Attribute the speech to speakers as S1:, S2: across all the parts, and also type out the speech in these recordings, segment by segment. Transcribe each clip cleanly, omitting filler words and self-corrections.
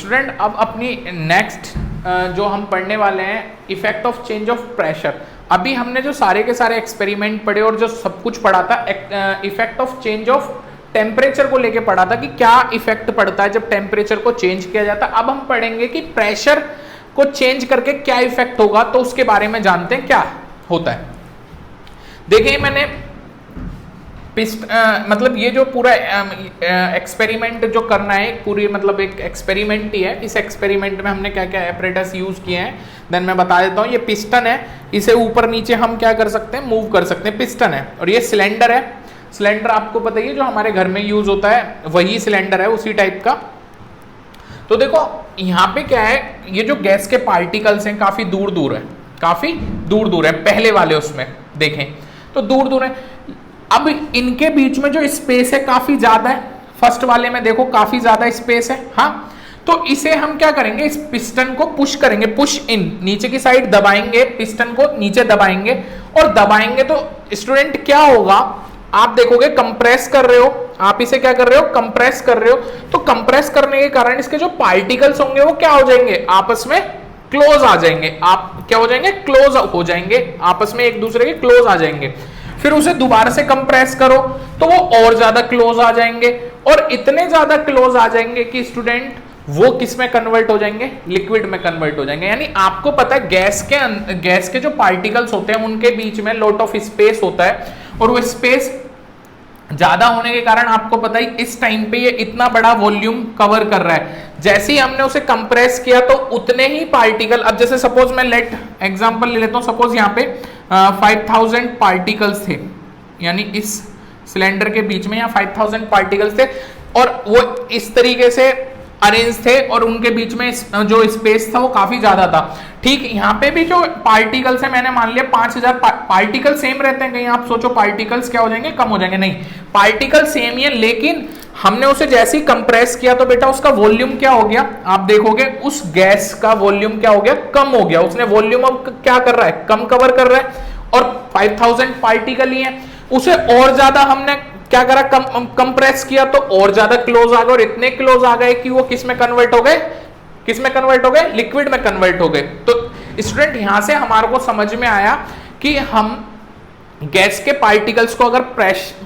S1: Student अब अपनी next जो हम पढ़ने वाले हैं effect of change of pressure. अभी हमने जो सारे के सारे एक्सपेरिमेंट पढ़े और जो सब कुछ पढ़ा था effect of change of temperature को लेके पढ़ा था कि क्या इफेक्ट पड़ता है जब टेम्परेचर को चेंज किया जाता है। अब हम पढ़ेंगे कि प्रेशर को चेंज करके क्या इफेक्ट होगा, तो उसके बारे में जानते हैं क्या होता है। देखिए मैंने मतलब ये जो पूरा एक्सपेरिमेंट जो करना है पूरी मतलब एक एक्सपेरिमेंट ही है। इस एक्सपेरिमेंट में हमने क्या क्या एपरेटस यूज किए हैं देन मैं बता देता हूँ। ये पिस्टन है, इसे ऊपर नीचे हम क्या कर सकते हैं, मूव कर सकते हैं, पिस्टन है। और ये सिलेंडर है, सिलेंडर आपको पता ही है जो हमारे घर में यूज होता है वही सिलेंडर है, उसी टाइप का। तो देखो यहाँ पे क्या है, ये जो गैस के पार्टिकल्स हैं काफी दूर दूर है, काफी दूर दूर है। पहले वाले उसमें देखें तो दूर दूर है। अब इनके बीच में जो स्पेस है काफी ज्यादा है, फर्स्ट वाले में देखो काफी ज्यादा स्पेस है। हाँ, तो इसे हम क्या करेंगे, इस पिस्टन को पुश करेंगे, पुश इन, नीचे की साइड दबाएंगे, पिस्टन को नीचे दबाएंगे और दबाएंगे तो स्टूडेंट क्या होगा, आप देखोगे कंप्रेस कर रहे हो, आप इसे क्या कर रहे हो, कंप्रेस कर रहे हो। तो कंप्रेस करने के कारण इसके जो पार्टिकल्स होंगे वो क्या हो जाएंगे, आपस में क्लोज आ जाएंगे। आप क्या हो जाएंगे, क्लोज हो जाएंगे, आपस में एक दूसरे के क्लोज आ जाएंगे। फिर उसे दोबारा से कंप्रेस करो तो वो और ज्यादा क्लोज आ जाएंगे और इतने ज्यादा क्लोज आ जाएंगे कि स्टूडेंट वो किस में कन्वर्ट हो जाएंगे, लिक्विड में कन्वर्ट हो जाएंगे। यानी आपको पता है गैस के जो पार्टिकल्स होते हैं उनके बीच में लॉट ऑफ स्पेस होता है और वो स्पेस ज्यादा होने के कारण आपको पता ही इस टाइम पे ये इतना बड़ा वॉल्यूम कवर कर रहा है। जैसे ही हमने उसे कंप्रेस किया तो उतने ही पार्टिकल, अब जैसे सपोज मैं लेट एग्जांपल ले लेता हूं, सपोज यहाँ पे 5000 पार्टिकल्स थे, यानी इस सिलेंडर के बीच में यहाँ 5000 पार्टिकल्स थे और वो इस तरीके से अरेंज थे और उनके बीच में जो स्पेस था वो काफी ज्यादा था। ठीक यहाँ पे भी जो पार्टिकल्स है मैंने मान लिया 5000 पार्टिकल सेम रहते हैं। कहीं आप सोचो पार्टिकल्स क्या हो जाएंगे, कम हो जाएंगे, नहीं, पार्टिकल सेम ही है, लेकिन हमने उसे जैसे ही कंप्रेस किया तो बेटा उसका वॉल्यूम क्या हो गया, आप देखोगे उस गैस का वॉल्यूम क्या हो गया, कम हो गया। उसने वॉल्यूम अब क्या कर रहा है, कम कवर कर रहा है और 5000 पार्टिकल ही है। उसे और ज्यादा हमने क्या करा, कंप्रेस किया तो और ज्यादा क्लोज आ गए और इतने क्लोज आ गए कि वो किस में कन्वर्ट हो गए, किस में कन्वर्ट हो गए, लिक्विड में कन्वर्ट हो गए। तो स्टूडेंट यहां से हमारे को समझ में आया कि हम गैस के पार्टिकल्स को अगर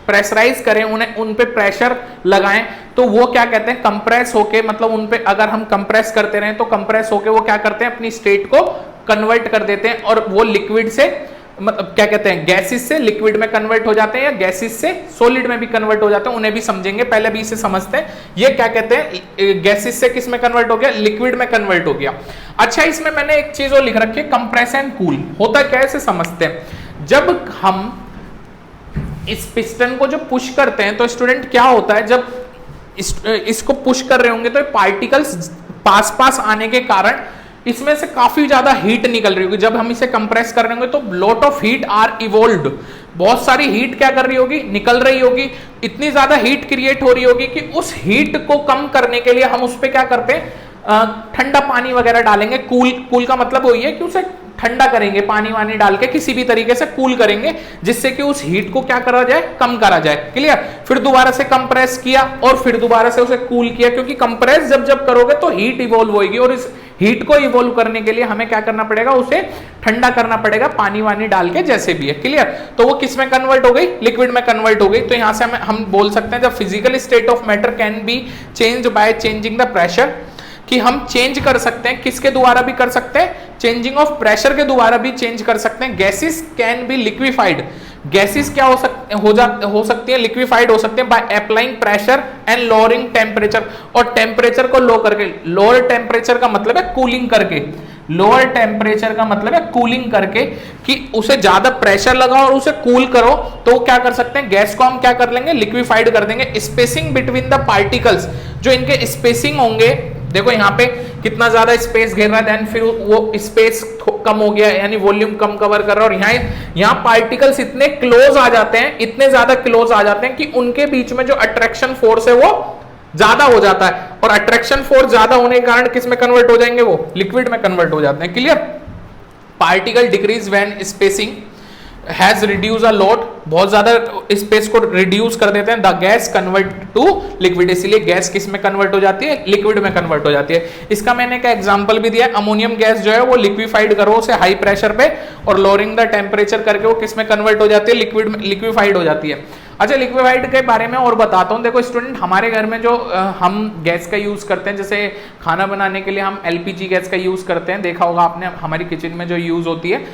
S1: प्रेशराइज करें, उन्हें उन पे प्रेशर लगाएं तो वो क्या कहते हैं, कंप्रेस होके, मतलब उन पे अगर हम कंप्रेस करते रहें तो कंप्रेस होके वो क्या करते हैं, अपनी स्टेट को कन्वर्ट कर देते हैं और वो लिक्विड से मतलब क्या कहते हैं, गैसेस से लिक्विड में कन्वर्ट हो जाते हैं या गैसेस से सॉलिड में भी कन्वर्ट हो जाते हैं। उन्हें भी समझेंगे, पहले भी इसे समझते हैं। ये क्या कहते हैं, गैसेस से किस में कन्वर्ट हो गया, लिक्विड में कन्वर्ट हो गया। अच्छा, इसमें मैंने एक चीज और लिख रखी है, कंप्रेस एंड कूल। होता क्या है इसे समझते हैं। जब हम इस पिस्टन को जो पुश करते हैं तो स्टूडेंट क्या होता है, जब इसको पुश कर रहे होंगे तो पार्टिकल्स पास पास आने के कारण इसमें से काफी ज्यादा हीट निकल रही होगी। जब हम इसे कंप्रेस कर रहे होंगे तो लॉट ऑफ हीट आर इवोल्व्ड, बहुत सारी हीट क्या कर रही होगी, निकल रही होगी। इतनी ज्यादा हीट क्रिएट हो रही होगी कि उस हीट को कम करने के लिए हम उस पर क्या करते हैं, ठंडा पानी वगैरह डालेंगे। कूल का मतलब वही है कि उसे ठंडा करेंगे, पानी वानी डाल के किसी भी तरीके से कूल करेंगे जिससे कि उस हीट को क्या करा जाए, कम करा जाए। क्लियर। फिर दोबारा से कंप्रेस किया और फिर दोबारा से उसे कूल किया, क्योंकि कंप्रेस जब करोगे तो हीट इवॉल्व होगी और इस हीट को इवॉल्व करने के लिए हमें क्या करना पड़ेगा, उसे ठंडा करना पड़ेगा पानी वानी डाल के, जैसे भी है। क्लियर। तो वो किस में कन्वर्ट हो गई, लिक्विड में कन्वर्ट हो गई। तो यहां से हम बोल सकते हैं the physical state of matter can be changed by changing the pressure, कि हम चेंज कर सकते हैं, किसके द्वारा भी कर सकते हैं, चेंजिंग ऑफ प्रेशर के द्वारा भी चेंज कर सकते हैं। Gases can be liquefied, gases क्या हो सकती है, लिक्विफाइड हो सकते हैं by applying pressure and lowering temperature, और टेम्परेचर को लो करके। लोअर टेम्परेचर का मतलब है कूलिंग करके, लोअर टेम्परेचर का मतलब है कूलिंग करके, कि उसे ज्यादा प्रेशर लगाओ और उसे कूल करो तो क्या कर सकते हैं, गैस को हम क्या कर लेंगे, लिक्विफाइड कर देंगे। स्पेसिंग बिटवीन द पार्टिकल्स, जो इनके स्पेसिंग होंगे, देखो यहाँ पे कितना ज्यादा स्पेस घेर रहा है, देन फिर वो स्पेस कम हो गया, यानी वॉल्यूम कम कवर कर रहा है। और यहाँ पार्टिकल्स इतने क्लोज आ जाते हैं, इतने ज्यादा क्लोज आ जाते हैं कि उनके बीच में जो अट्रैक्शन फोर्स है वो ज्यादा हो जाता है, और अट्रैक्शन फोर्स ज्यादा होने के कारण किस में कन्वर्ट हो जाएंगे, वो लिक्विड में कन्वर्ट हो जाते हैं। Clear. Particle decrease when spacing has reduce a lot, बहुत ज्यादा स्पेस को रिड्यूस कर देते हैं, the gas convert to liquid, इसीलिए गैस किस में कन्वर्ट हो जाती है, लिक्विड में कन्वर्ट हो जाती है। इसका मैंने क्या एग्जांपल भी दिया, अमोनियम गैस जो है वो लिक्विफाइड करो उसे हाई प्रेशर पे और लोअरिंग द टेम्परेचर करके वो किस में कन्वर्ट हो जाती है, लिक्विड में, लिक्विफाइड हो जाती है। अच्छा, लिक्विफाइड के बारे में और बताता हूँ। देखो स्टूडेंट, हमारे घर में जो हम गैस का यूज करते हैं, जैसे खाना बनाने के लिए हम एलपीजी गैस का यूज करते हैं, देखा होगा आपने हमारी किचन में जो यूज होती है,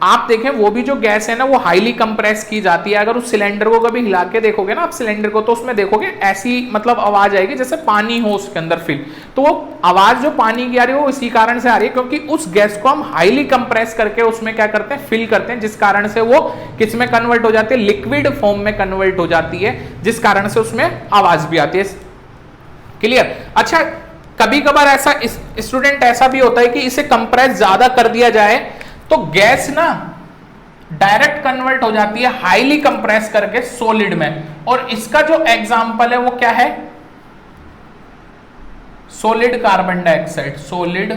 S1: आप देखें वो भी जो गैस है ना वो हाईली कंप्रेस की जाती है। अगर उस सिलेंडर को कभी हिला के देखोगे ना आप सिलेंडर को, तो उसमें देखोगे ऐसी मतलब आवाज आएगी जैसे पानी हो उसके अंदर फिल, तो वो आवाज जो पानी की आ रही है वो इसी कारण से आ रही है क्योंकि उस गैस को हम हाईली कंप्रेस करके उसमें क्या करते हैं, फिल करते हैं, जिस कारण से वो किस में कन्वर्ट हो जाती है, लिक्विड फॉर्म में कन्वर्ट हो जाती है, जिस कारण से उसमें आवाज भी आती है। क्लियर? अच्छा, कभी कभार ऐसा स्टूडेंट ऐसा भी होता है कि इसे कंप्रेस ज्यादा कर दिया जाए तो गैस ना डायरेक्ट कन्वर्ट हो जाती है हाईली कंप्रेस करके सॉलिड में, और इसका जो एग्जांपल है वो क्या है, solid carbon dioxide, solid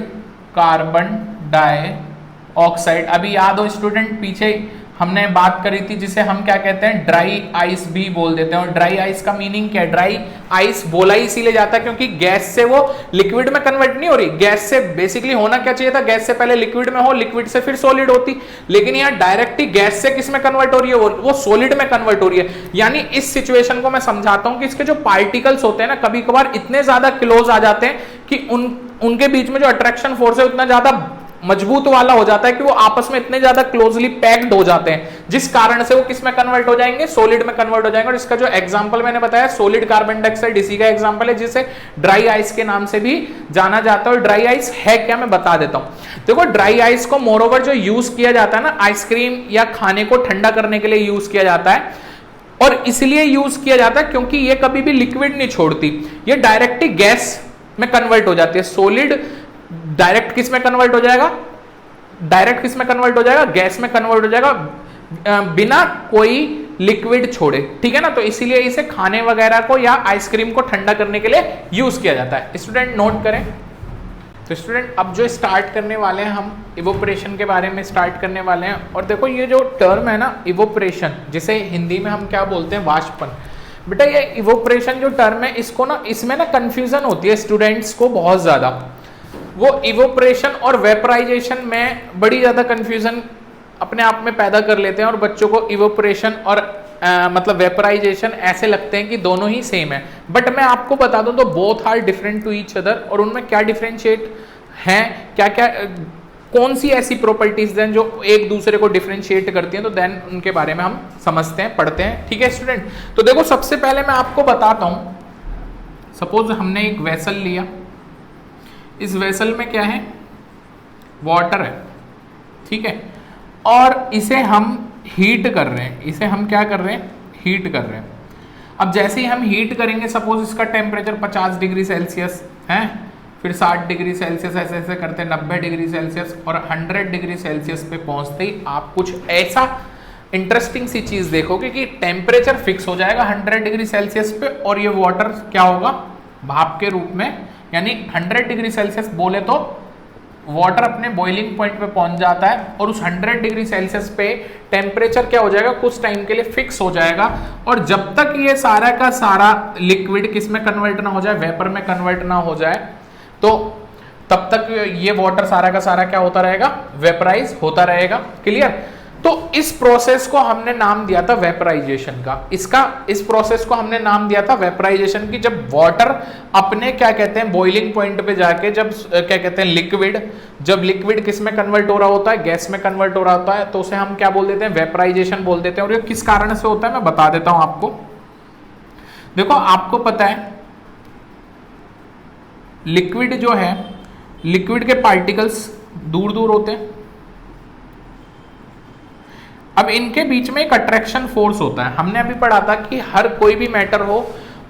S1: carbon dioxide. अभी याद हो स्टूडेंट, पीछे हमने बात करी थी जिसे हम क्या कहते हैं, ड्राई आइस भी बोल देते हैं। और ड्राई आइस का मीनिंग क्या है, ड्राई आइस बोला ही इसीलिए जाता है क्योंकि गैस से वो लिक्विड में कन्वर्ट नहीं हो रही, गैस से बेसिकली होना क्या चाहिए था, गैस से पहले लिक्विड में हो, लिक्विड से फिर सॉलिड होती, लेकिन यहाँ डायरेक्ट ही गैस से किस में कन्वर्ट हो रही है, वो सॉलिड में कन्वर्ट हो रही है। यानी इस सिचुएशन को मैं समझाता हूं कि इसके जो पार्टिकल्स होते हैं ना कभी कभार इतने ज्यादा क्लोज आ जाते हैं कि उनके बीच में जो अट्रैक्शन फोर्स है उतना ज्यादा मजबूत वाला हो जाता है कि वो आपस में इतने ज्यादा क्लोजली पैक्ड हो जाते हैं, जिस कारण से वो किस में कन्वर्ट हो जाएंगे, सॉलिड में कन्वर्ट हो जाएंगे। और इसका जो एग्जांपल मैंने बताया सॉलिड कार्बन डाइऑक्साइड, इसी का एग्जांपल है, जिसे ड्राई आइस के नाम से भी जाना जाता है। और ड्राई आइस है क्या, मैं बता देता हूं। देखो ड्राई आइस को मोरोवर जो यूज किया जाता है ना, आइसक्रीम या खाने को ठंडा करने के लिए यूज किया जाता है, और इसलिए यूज किया जाता है क्योंकि ये कभी भी लिक्विड नहीं छोड़ती, ये डायरेक्टली गैस में कन्वर्ट हो जाती है। सॉलिड डायरेक्ट किस में कन्वर्ट हो जाएगा, डायरेक्ट किस में कन्वर्ट हो जाएगा, गैस में कन्वर्ट हो जाएगा, बिना कोई लिक्विड छोड़े, ठीक है ना। तो इसीलिए इसे खाने वगैरह को या आइसक्रीम को ठंडा करने के लिए यूज किया जाता है। स्टूडेंट नोट करें। तो स्टूडेंट अब जो स्टार्ट करने वाले हैं हम इवोपरेशन के बारे में स्टार्ट करने वाले हैं। और देखो ये जो टर्म है ना इवोपरेशन, जिसे हिंदी में हम क्या बोलते हैं, वाष्पन। बेटा ये इवोपरेशन जो टर्म है इसको ना, इसमें ना कंफ्यूजन होती है स्टूडेंट्स को बहुत ज्यादा। वो इवोपरेशन और वेपराइजेशन में बड़ी ज्यादा कंफ्यूजन अपने आप में पैदा कर लेते हैं और बच्चों को इवोपरेशन और मतलब वेपराइजेशन ऐसे लगते हैं कि दोनों ही सेम है। बट मैं आपको बता दूं तो both are different to each other, और उनमें क्या डिफरेंशिएट हैं, क्या क्या कौन सी ऐसी प्रॉपर्टीज हैं जो एक दूसरे को डिफरेंशिएट करती हैं, तो देन उनके बारे में हम समझते हैं, पढ़ते हैं। ठीक है स्टूडेंट, तो देखो सबसे पहले मैं आपको बताता हूं, सपोज हमने एक वेसल लिया, इस वेसल में क्या है, वाटर है, ठीक है, और इसे हम हीट कर रहे हैं, इसे हम क्या कर रहे हैं, हीट कर रहे हैं। अब जैसे ही हम हीट करेंगे, सपोज इसका टेम्परेचर 50 डिग्री सेल्सियस है, फिर 60 डिग्री सेल्सियस, ऐसे ऐसे करते हैं 90 डिग्री सेल्सियस, और 100 डिग्री सेल्सियस पे पहुंचते ही आप कुछ ऐसा इंटरेस्टिंग सी चीज देखोगे कि टेम्परेचर फिक्स हो जाएगा 100 डिग्री सेल्सियस पे, और ये वाटर क्या होगा, भाप के रूप में, यानी 100 डिग्री सेल्सियस बोले तो वाटर अपने बॉइलिंग पॉइंट पे पहुंच जाता है, और उस 100 डिग्री सेल्सियस पे टेम्परेचर क्या हो जाएगा, कुछ टाइम के लिए फिक्स हो जाएगा। और जब तक ये सारा का सारा लिक्विड किस में कन्वर्ट ना हो जाए, वेपर में कन्वर्ट ना हो जाए, तो तब तक ये वाटर सारा का सारा क्या होता रहेगा, वेपराइज होता रहेगा। क्लियर? तो इस प्रोसेस को हमने नाम दिया था वेपराइजेशन का। इस प्रोसेस को हमने नाम दिया था वेपराइजेशन की, जब वाटर अपने क्या कहते हैं बॉइलिंग पॉइंट पे जाके, जब क्या कहते हैं लिक्विड, जब लिक्विड किस में कन्वर्ट हो रहा होता है, गैस में कन्वर्ट हो रहा होता है, तो उसे हम क्या बोल देते हैं, वेपराइजेशन बोल देते हैं। और ये किस कारण से होता है मैं बता देता हूं आपको। देखो आपको पता है लिक्विड जो है, लिक्विड के पार्टिकल्स दूर दूर होते हैं। अब इनके बीच में एक अट्रैक्शन फोर्स होता है। हमने अभी पढ़ा था कि हर कोई भी मैटर हो,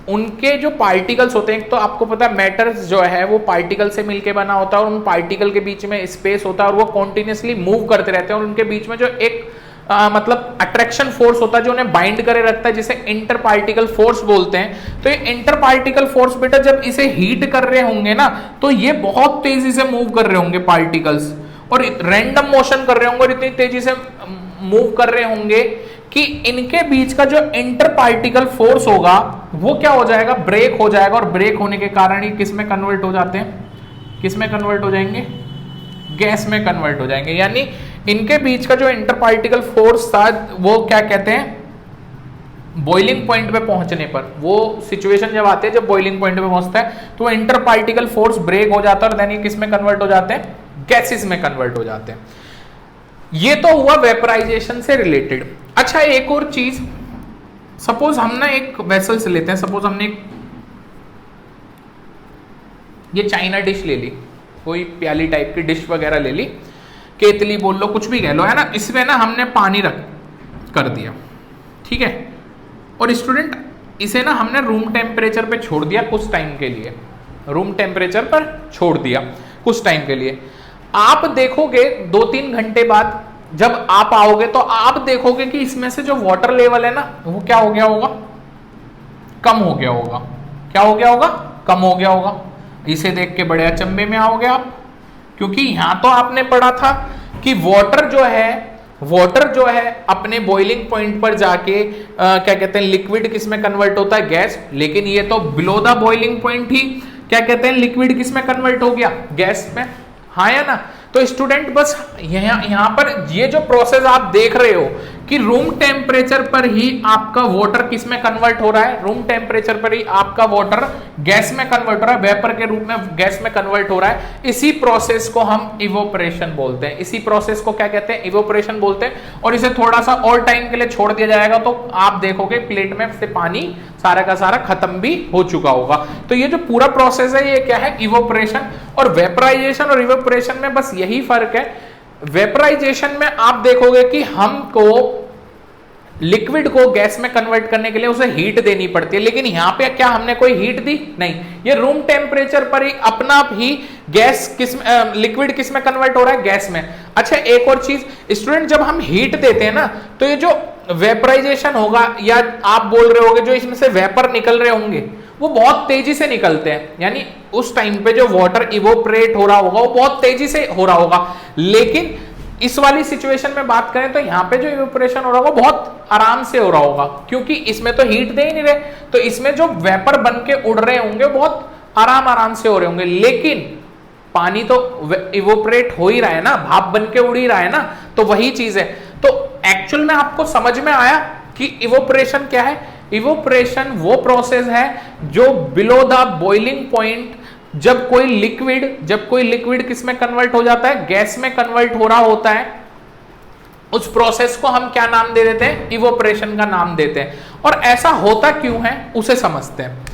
S1: उनके जो पार्टिकल्स होते हैं, तो आपको पता है मैटर जो है वो पार्टिकल से मिलके बना होता है, और उन पार्टिकल के बीच में स्पेस होता है, और वो कॉन्टिन्यूसली मूव करते रहते हैं, और उनके बीच में जो एक मतलब अट्रैक्शन फोर्स होता है जो उन्हें बाइंड करे रखता है, जिसे इंटर पार्टिकल फोर्स बोलते हैं। तो ये इंटर पार्टिकल फोर्स बेटा जब इसे हीट कर रहे होंगे ना, तो ये बहुत तेजी से मूव कर रहे होंगे पार्टिकल्स, और रैंडम मोशन कर रहे होंगे, और इतनी तेजी से मूव कर रहे होंगे कि इनके बीच का जो इंटर पार्टिकल फोर्स होगा वो क्या हो जाएगा, ब्रेक हो जाएगा, और ब्रेक होने के कारण ही किस में कन्वर्ट हो जाते हैं, किस में कन्वर्ट हो जाएंगे, गैस में कन्वर्ट हो जाएंगे। यानी इनके बीच का जो इंटर पार्टिकल फोर्स था वो क्या कहते हैं, बॉइलिंग पॉइंट पे पहुंचने पर, वो सिचुएशन जब आते हैं जब बॉइलिंग पॉइंट पे पहुंचता है तो इंटर पार्टिकल फोर्स ब्रेक हो जाता है और देन ये किस में कन्वर्ट हो जाते हैं, गैसेस में कन्वर्ट हो जाते हैं। ये तो हुआ वेपराइजेशन से रिलेटेड। अच्छा एक और चीज, सपोज हम ना एक वेसल से लेते हैं, सपोज हमने ये चाइना डिश ले ली, कोई प्याली टाइप की डिश वगैरह ले ली, केतली बोल लो, कुछ भी कह लो, है ना, इसमें ना हमने पानी रख कर दिया, ठीक है, और स्टूडेंट इसे ना हमने रूम टेम्परेचर पे छोड़ दिया कुछ टाइम के लिए, रूम टेम्परेचर पर छोड़ दिया कुछ टाइम के लिए। आप देखोगे 2-3 घंटे बाद जब आप आओगे तो आप देखोगे कि इसमें से जो वाटर लेवल है ना वो क्या हो गया होगा, कम हो गया होगा। क्या हो गया होगा, कम हो गया होगा। इसे देख के बड़े अचंभे में आओगे आप, क्योंकि यहां तो आपने पढ़ा था कि वाटर जो है अपने बॉइलिंग पॉइंट पर जाके क्या कहते हैं, लिक्विड किस में कन्वर्ट होता है, गैस। लेकिन ये तो बिलो द बॉइलिंग पॉइंट ही क्या कहते हैं, लिक्विड किस में कन्वर्ट हो गया, गैस में, हाँ या ना। तो स्टूडेंट बस यहां पर ये जो प्रोसेस आप देख रहे हो कि रूम टेम्परेचर पर ही आपका वाटर किस में कन्वर्ट हो रहा है, रूम टेम्परेचर पर ही आपका वाटर गैस में कन्वर्ट हो रहा है, वेपर के रूप में गैस में कन्वर्ट हो रहा है। इसी प्रोसेस को हम इवोपरेशन बोलते हैं, इसी प्रोसेस को क्या कहते हैं, इवोपरेशन बोलते हैं। और इसे थोड़ा सा और टाइम के लिए छोड़ दिया जाएगा तो आप देखोगे प्लेट में से पानी सारा का सारा खत्म भी हो चुका होगा। तो ये जो पूरा प्रोसेस है ये क्या है, इवोपरेशन। और वेपराइजेशन और इवोपरेशन में बस यही फर्क है। वेपराइजेशन में आप देखोगे कि हमको लिक्विड को गैस में कन्वर्ट करने के लिए उसे हीट देनी पड़ती है, लेकिन यहां पे क्या हमने कोई हीट दी, नहीं, ये रूम टेम्परेचर पर ही अपना आप ही गैस लिक्विड किस में कन्वर्ट हो रहा है, गैस में। अच्छा एक और चीज स्टूडेंट, जब हम हीट देते हैं ना तो ये जो वेपराइजेशन होगा, या आप बोल रहे होगे जो इसमें से वेपर निकल रहे होंगे वो बहुत तेजी से निकलते हैं, यानी उस टाइम पे जो वाटर इवोपरेट हो रहा होगा वो बहुत तेजी से हो रहा होगा। लेकिन इस वाली सिचुएशन में बात करें तो यहाँ पे जो इवेपोरेशन हो रहा होगा बहुत आराम से हो रहा होगा, क्योंकि इसमें तो हीट दे ही नहीं रहे, तो इसमें जो वेपर बन के उड़ रहे होंगे बहुत आराम से हो रहे होंगे। लेकिन पानी तो इवोपरेट हो ही रहा है ना, भाप बन के उड़ ही रहा है ना, तो वही चीज है। तो एक्चुअल में आपको समझ में आया कि इवोपरेशन क्या है। इवोपरेशन वो प्रोसेस है जो बिलो द बॉइलिंग पॉइंट जब कोई लिक्विड किस में कन्वर्ट हो जाता है, गैस में कन्वर्ट हो रहा होता है, उस प्रोसेस को हम क्या नाम दे देते हैं, इवोपरेशन का नाम देते हैं। और ऐसा होता क्यों है उसे समझते हैं।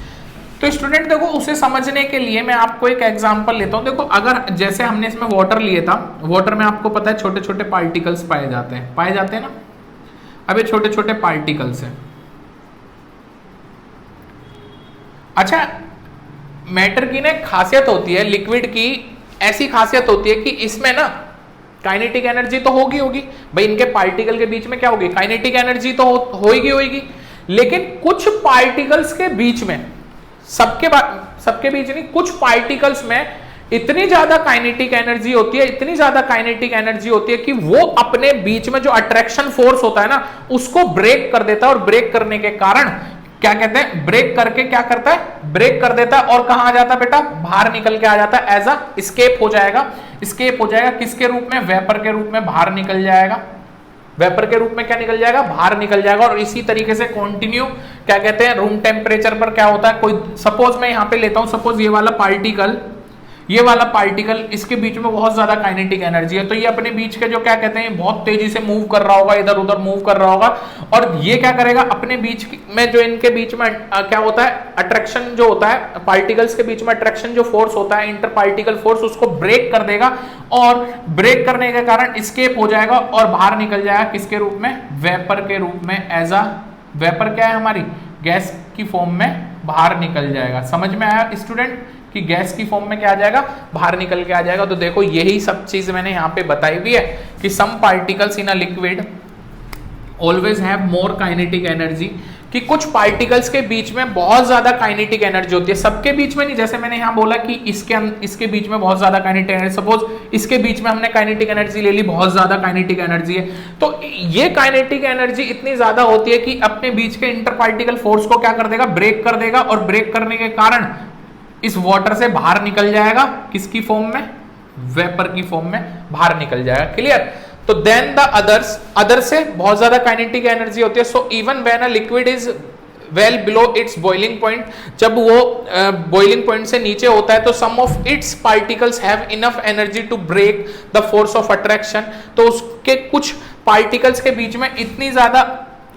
S1: तो स्टूडेंट देखो, उसे समझने के लिए मैं आपको एक एग्जांपल लेता हूं। देखो अगर जैसे हमने इसमें वाटर लिए था, वाटर में आपको पता है छोटे छोटे पार्टिकल्स पाए जाते हैं ना। अब ये छोटे छोटे पार्टिकल्स हैं। अच्छा, मैटर की ना खासियत होती है, लिक्विड की ऐसी खासियत होती है कि इसमें ना काइनेटिक एनर्जी तो होगी भाई, इनके पार्टिकल के बीच में क्या होगी, काइनेटिक एनर्जी तो होगी। लेकिन कुछ पार्टिकल्स के बीच में, सबके बीच नहीं, कुछ पार्टिकल्स में इतनी ज्यादा काइनेटिक एनर्जी होती है कि वो अपने बीच में जो अट्रैक्शन फोर्स होता है ना उसको ब्रेक कर देता है। और ब्रेक करने के कारण क्या कहते हैं, ब्रेक करके क्या करता है, ब्रेक कर देता है और कहां आ जाता है बेटा, बाहर निकल के आ जाता है, एज अ स्केप हो जाएगा। किसके रूप में, वेपर के रूप में बाहर निकल जाएगा। वेपर के रूप में क्या निकल जाएगा, बाहर निकल जाएगा। और इसी तरीके से कंटिन्यू क्या कहते हैं, रूम टेम्परेचर पर क्या होता है, कोई सपोज मैं यहां पे लेता हूं, सपोज ये वाला पार्टिकल इसके बीच में बहुत ज्यादा काइनेटिक एनर्जी है, तो ये अपने बीच के जो क्या कहते हैं बहुत तेजी से मूव कर रहा होगा, इधर उधर मूव कर रहा होगा। और ये क्या करेगा, अपने बीच में जो इनके बीच में क्या होता है, अट्रैक्शन जो होता है, पार्टिकल्स के बीच में अट्रैक्शन जो फोर्स होता है, इंटर पार्टिकल फोर्स, उसको ब्रेक कर देगा। और ब्रेक करने के कारण स्केप हो जाएगा और बाहर निकल जाएगा किसके रूप में, वेपर के रूप में। एज अ वेपर क्या है हमारी, गैस की फॉर्म में बाहर निकल जाएगा। समझ में आया स्टूडेंट कि गैस की फॉर्म में क्या आ जाएगा, बाहर निकल के आ जाएगा। तो देखो यही सब चीज मैंने यहाँ पे बताई हुई है कि some particles in a liquid always have more kinetic energy, कि कुछ पार्टिकल्स के बीच में बहुत ज्यादा काइनेटिक एनर्जी होती है, सबके बीच में नहीं, जैसे मैंने यहां बोला कि इसके बीच में बहुत ज्यादा काइनेटिक एनर्जी, सपोज इसके बीच में हमने काइनेटिक एनर्जी ले ली, बहुत ज्यादा काइनेटिक एनर्जी है, तो ये काइनेटिक एनर्जी इतनी ज्यादा होती है कि अपने बीच के इंटर पार्टिकल फोर्स को क्या कर देगा, ब्रेक कर देगा, और ब्रेक करने के कारण इस वाटर से बाहर निकल जाएगा, किसकी फॉर्म में, वेपर की फॉर्म में बाहर निकल जाएगा। क्लियर? तो देन द अदर से बहुत ज्यादा काइनेटिक एनर्जी होती है। So even when a liquid is well below its boiling point, जब वो बॉइलिंग पॉइंट से नीचे होता है तो some of its particles have enough energy to break the force of attraction, तो उसके कुछ पार्टिकल्स के बीच में इतनी ज्यादा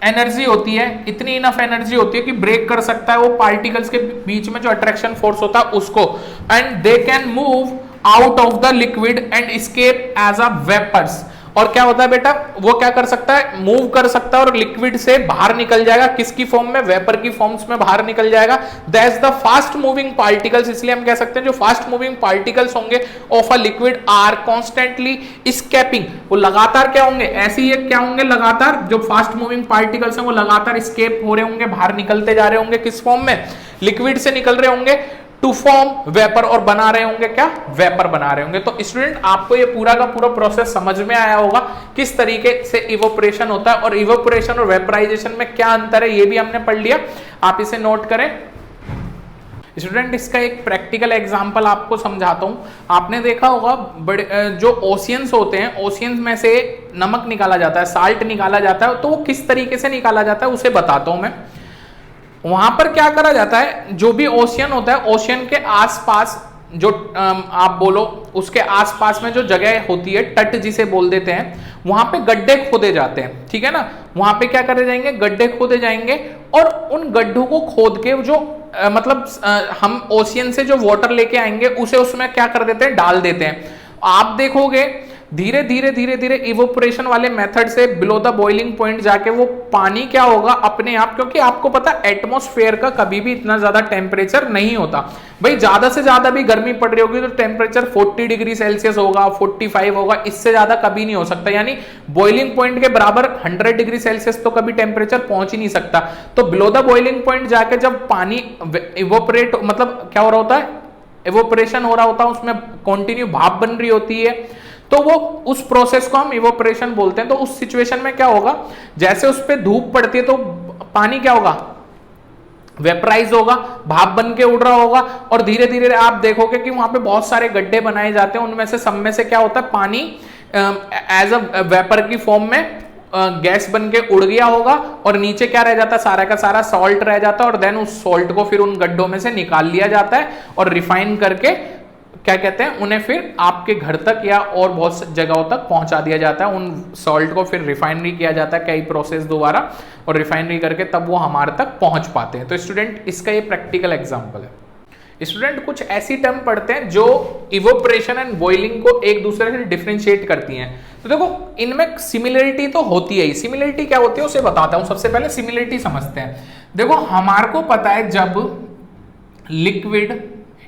S1: एनर्जी होती है, इतनी इनफ एनर्जी होती है कि ब्रेक कर सकता है वो पार्टिकल्स के बीच में जो अट्रैक्शन फोर्स होता है उसको, and they can move out of the liquid and escape as a vapours. और क्या होता है बेटा, वो क्या कर सकता है, मूव कर सकता है और लिक्विड से बाहर निकल जाएगा, किसकी फॉर्म में, वेपर की फॉर्म्स में बाहर निकल जाएगा। That's the fast moving particles, इसलिए हम कह सकते हैं जो फास्ट मूविंग पार्टिकल्स होंगे of a liquid are constantly escaping, वो लगातार क्या होंगे, ऐसे ही क्या होंगे, लगातार जो फास्ट मूविंग पार्टिकल्स हैं वो लगातार स्केप हो रहे होंगे, बाहर निकलते जा रहे होंगे, किस फॉर्म में, लिक्विड से निकल रहे होंगे टू फॉर्म वेपर, और बना रहे होंगे क्या, वेपर बना रहे होंगे। तो स्टूडेंट आपको ये पूरा का पूरा प्रोसेस समझ में आया होगा किस तरीके से इवोपरेशन होता है, और इवोपरेशन और वेपराइजेशन में क्या अंतर है ये भी हमने पढ़ लिया, आप इसे नोट करें। स्टूडेंट इसका एक प्रैक्टिकल एग्जांपल आपको समझाता हूं। आपने देखा होगा बड़े जो ओशियंस होते हैं, ओशियंस में से नमक निकाला जाता है, साल्ट निकाला जाता है, तो वो किस तरीके से निकाला जाता है उसे बताता हूं मैं। वहां पर क्या करा जाता है, जो भी ओशियन होता है, ओशियन के आसपास जो आप बोलो उसके आसपास में जो जगह होती है, तट जिसे बोल देते हैं, वहां पे गड्ढे खोदे जाते हैं, ठीक है ना। वहां पे क्या करे जाएंगे, गड्ढे खोदे जाएंगे, और उन गड्ढों को खोद के जो हम ओशियन से जो वाटर लेके आएंगे उसे उसमें क्या कर देते हैं, डाल देते हैं। आप देखोगे धीरे धीरे धीरे धीरे इवोपरेशन वाले मेथड से बिलो द बॉइलिंग पॉइंट जाके वो पानी क्या होगा अपने आप, क्योंकि आपको पता एटमॉस्फेयर का कभी भी इतना ज्यादा टेम्परेचर नहीं होता भाई, ज्यादा से ज्यादा भी गर्मी पड़ रही होगी तो टेम्परेचर 40 डिग्री सेल्सियस होगा, 45 होगा, इससे ज्यादा कभी नहीं हो सकता, यानी बॉइलिंग पॉइंट के बराबर 100 डिग्री सेल्सियस तो कभी टेम्परेचर पहुंच ही नहीं सकता। तो बिलो द बॉइलिंग पॉइंट जाके जब पानी इवोपरेट, मतलब क्या हो रहा होता है, इवोपरेशन हो रहा होता है, उसमें कंटिन्यू भाप बन रही होती है, तो वो उस प्रोसेस को हम इवोपरेशन बोलते हैं। तो उस सिचुएशन में क्या होगा, जैसे उस पर धूप पड़ती है तो पानी क्या होगा, वेपराइज होगा, भाप बन के उड़ रहा होगा, और धीरे धीरे आप देखोगे कि वहां पे बहुत सारे गड्ढे बनाए जाते हैं, उनमें से सब में से क्या होता है, पानी एज अ वेपर की फॉर्म में गैस बन के उड़ गया होगा, और नीचे क्या रह जाता है, सारा का सारा सॉल्ट रह जाता है, और देन उस सॉल्ट को फिर उन गड्ढों में से निकाल लिया जाता है और रिफाइन करके क्या कहते हैं, उन्हें फिर आपके घर तक या और बहुत जगहों तक पहुंचा दिया जाता है। उन सॉल्ट को फिर रिफाइनरी किया जाता है कई प्रोसेस द्वारा, और रिफाइनरी करके तब वो हमारे तक पहुंच पाते हैं। तो स्टूडेंट इसका ये प्रैक्टिकल एग्जांपल है। स्टूडेंट कुछ ऐसी टर्म पढ़ते हैं जो इवोपरेशन एंड बॉइलिंग को एक दूसरे से डिफरेंशिएट करती हैं। तो देखो इनमें सिमिलरिटी तो होती है ही, सिमिलरिटी क्या होती है उसे बताता हूं। सबसे पहले सिमिलरिटी समझते हैं। देखो हमारे को पता है जब लिक्विड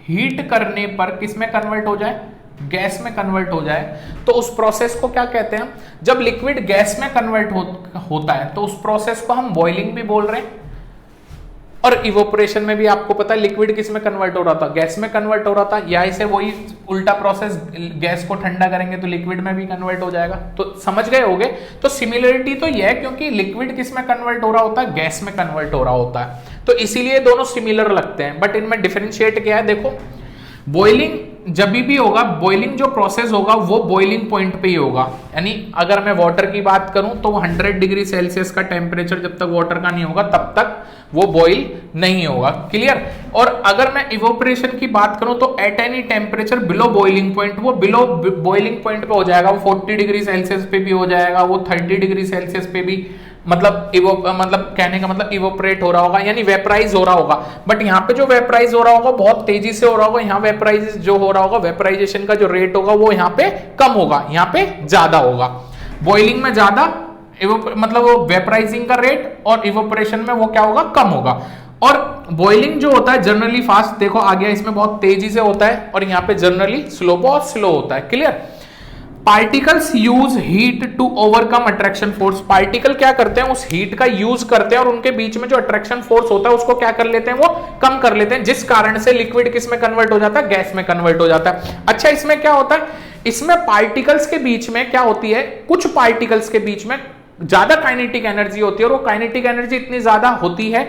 S1: हीट करने पर किस में कन्वर्ट हो जाए, गैस में कन्वर्ट हो जाए, तो उस प्रोसेस को क्या कहते हैं, जब लिक्विड गैस में कन्वर्ट होता है तो उस प्रोसेस को हम बॉइलिंग भी बोल रहे हैं। और इवोपरेशन में भी आपको पता है लिक्विड किस में कन्वर्ट हो रहा था, गैस में कन्वर्ट हो रहा था, या इसे वही उल्टा प्रोसेस, गैस को ठंडा करेंगे तो लिक्विड में भी कन्वर्ट हो जाएगा। तो समझ गए होगे। तो सिमिलरिटी तो यह है क्योंकि लिक्विड किस में कन्वर्ट हो रहा होता है, गैस में कन्वर्ट हो रहा होता है, तो इसीलिए दोनों सिमिलर लगते हैं। बट इनमें डिफरेंशिएट क्या है, देखो बॉइलिंग जब भी होगा, बॉइलिंग जो प्रोसेस होगा वो बॉइलिंग पॉइंट पे ही होगा, यानी अगर मैं वाटर की बात करूं तो 100 डिग्री सेल्सियस का टेम्परेचर जब तक वाटर का नहीं होगा तब तक वो बॉइल नहीं होगा। क्लियर। और अगर मैं इवोपरेशन की बात करूं तो at any temperature below boiling point, वो बिलो बॉइलिंग पॉइंट पे हो जाएगा, वो 40 डिग्री सेल्सियस पे भी हो जाएगा, वो 30 डिग्री सेल्सियस पे भी, मतलब कहने का मतलब इवोपरेट हो रहा होगा, यानी वेपराइज हो रहा होगा। बट यहाँ पे जो वेपराइज हो रहा होगा बहुत तेजी से हो रहा होगा, यहाँ वेपराइज जो हो रहा होगा, वेपराइजेशन का जो रेट होगा वो यहाँ पे कम होगा, यहाँ पे ज्यादा होगा। बॉइलिंग में ज्यादा मतलब वो वेपराइजिंग का रेट, और इवोपरेशन में वो क्या होगा, कम होगा। और बॉइलिंग जो होता है जनरली फास्ट, देखो आ गया, इसमें बहुत तेजी से होता है, और यहाँ पे जनरली स्लो, बहुत स्लो होता है। Clear. Particles use heat to overcome attraction force. Particle क्या करते हैं, उस हीट का यूज करते हैं और उनके बीच में जो अट्रैक्शन फोर्स होता है उसको क्या कर लेते हैं, वो कम कर लेते हैं, जिस कारण से लिक्विड किस में कन्वर्ट हो जाता है, गैस में कन्वर्ट हो जाता है। अच्छा, इसमें क्या होता है, इसमें पार्टिकल्स के बीच में क्या होती है, कुछ पार्टिकल्स के बीच में ज्यादा काइनेटिक एनर्जी होती है और वो काइनेटिक एनर्जी इतनी ज्यादा होती है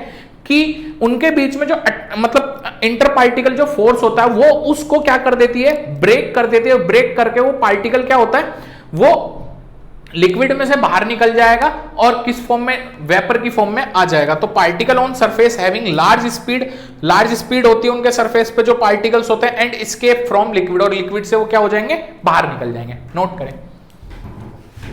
S1: कि उनके बीच में जो मतलब इंटर पार्टिकल जो फोर्स होता है वो उसको क्या कर देती है, ब्रेक कर देती है। ब्रेक करके वो पार्टिकल क्या होता है, वो लिक्विड में से बाहर निकल जाएगा और किस फॉर्म में, वेपर की फॉर्म में आ जाएगा। तो particle on surface having large speed होती है उनके सरफेस पे जो पार्टिकल्स होते हैं, एंड एस्केप फ्रॉम लिक्विड, और लिक्विड से वो क्या हो जाएंगे, बाहर निकल जाएंगे। नोट करें।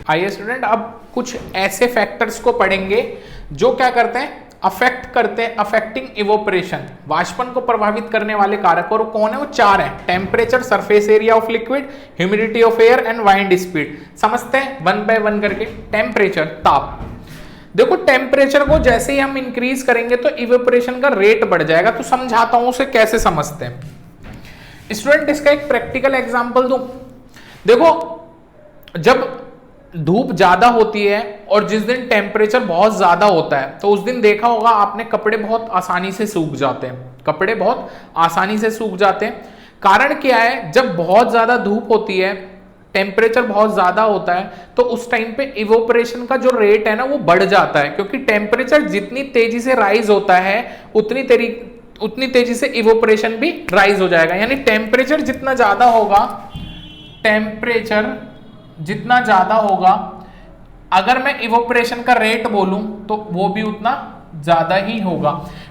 S1: आइए स्टूडेंट, अब कुछ ऐसे फैक्टर्स को पढ़ेंगे जो क्या करते हैं, अफेक्ट करते हैं, अफेक्टिंग इवोपरेशन, वाष्पन को प्रभावित करने वाले कारक। और कौन है, वो चार हैं, temperature, surface area of liquid, humidity of air and wind speed. समझते हैं वन बाय वन करके। टेम्परेचर, ताप। देखो टेम्परेचर को जैसे ही हम इंक्रीज करेंगे तो इवेपोरेशन का रेट बढ़ जाएगा। तो समझाता हूं उसे कैसे समझते हैं स्टूडेंट। इसका एक प्रैक्टिकल एग्जांपल दूं। देखो जब धूप ज्यादा होती है और जिस दिन टेम्परेचर बहुत ज्यादा होता है तो उस दिन देखा होगा आपने, कपड़े बहुत आसानी से सूख जाते हैं, कपड़े बहुत आसानी से सूख जाते हैं। कारण क्या है, जब बहुत ज्यादा धूप होती है, टेम्परेचर बहुत ज्यादा होता है, तो उस टाइम पे इवोपरेशन का जो रेट है ना वो बढ़ जाता है, क्योंकि टेम्परेचर जितनी तेजी से राइज होता है उतनी तेजी से इवोपरेशन भी राइज हो जाएगा। यानी टेम्परेचर जितना ज्यादा होगा, टेम्परेचर जितना ज्यादा होगा, अगर मैं इवोपरेशन का रेट बोलूं तो वो भी उतना ज्यादा ही होगा।